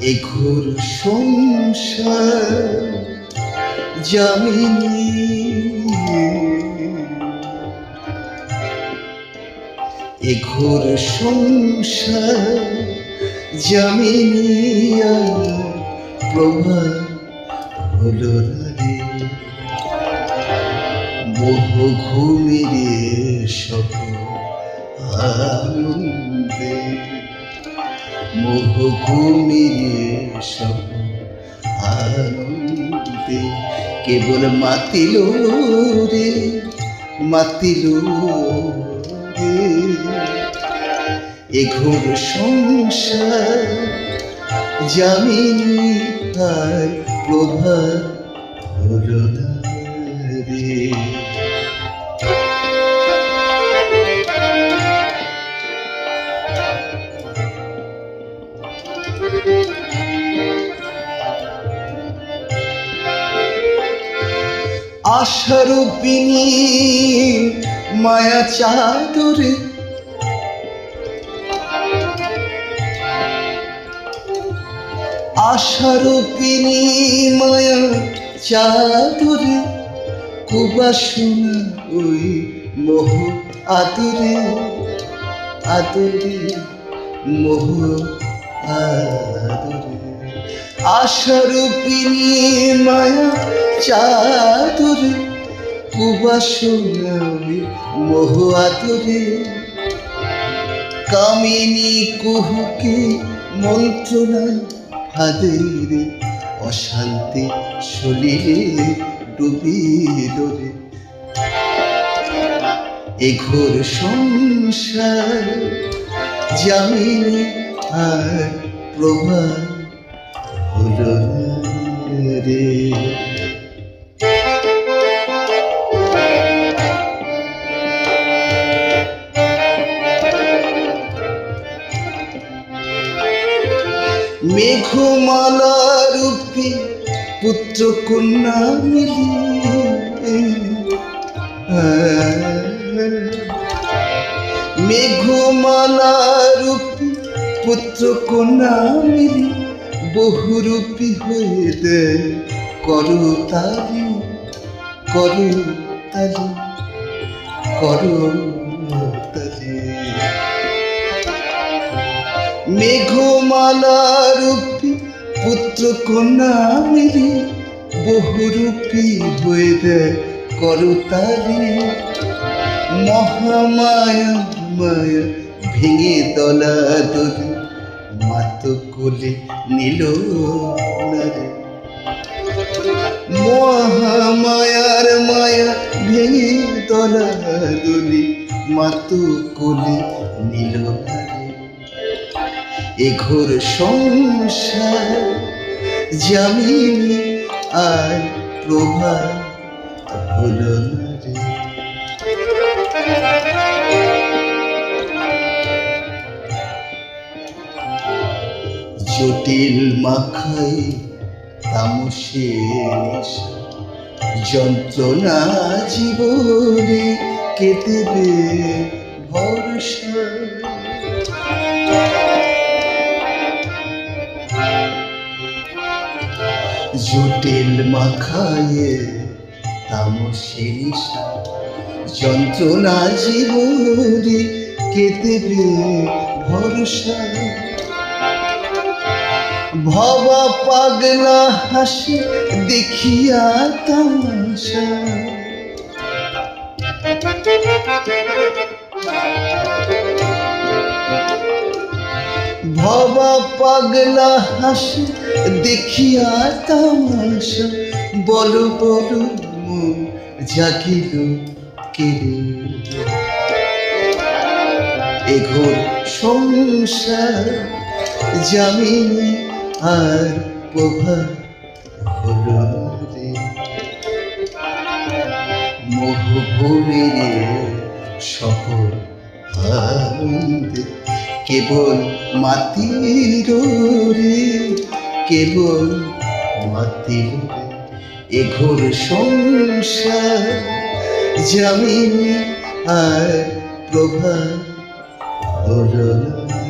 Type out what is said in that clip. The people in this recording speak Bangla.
এ ঘোর সংসার যামিনী, এ ঘোর সংসার যামিনী প্রভা হলো রে মোহ ঘুমিরে সব আনন্দে, মোহ ঘুমিরে সব আনন্দে কেবল মাতিল রে মাতিল রে এ ঘোর সংসার যামিনী আর প্রভা হলো রে। আশারূপিণী মায়া চাদরে, আশারূপিণী মায়া চাদরে কুবাসনা ওই মোহ আদরে আদরে মোহ আদরে, আশারূপিণী মায়া চাদরে কুবাসনা ওই মোহ আদরে, কামিনী কুহুকে মন্ত্রণায় ফাঁদে অশান্তি শরীরে ডুবিল রে এ ঘোর সংসার যামিনী আর প্রভা হলো রে। মেঘমালা রূপী পুত্র কন্যা মিলি, মেঘমালা রূপী পুত্র কন্যা মিলি বহুরূপী হয়ে দে করো তারি করো তারি করো তারি, মেঘমালা রূপী পুত্র কন্যা মিলি বহুরূপী হয়ে দেয় করতারি, মহামায়া মায়া ভেঙে দলা দলে মাত কোলে নিল না রে, মহামায়ার মায়া ভেঙে দলা দলে মাত কোলে নিল না রে এ ঘোর সংসার যামিনী আর প্রভা হলো রে। জটিল মাখাই তামসে নেশা যন্ত্রণা জীবনে কে দেবে ভরসা, জটিল মাখায়ে তামসে নেশা যন্ত্রণা জীবনে কে দেবে ভরসা, ভবা পাগলা হাসি দেখিয়া তামাশা, ভবা পাগলা হাসি দেখিয়া তামাশা, বলো বলো মন জাগিল কেড়ে এ ঘোর সংসার যামিনী আর প্রভা হলো রে মোহ ভূমিরে সফর আনন্দে কেবল মাতিল রে, কেবল মাতিল রে। এ ঘোর সংসার যামিনী আর প্রভা হলো না।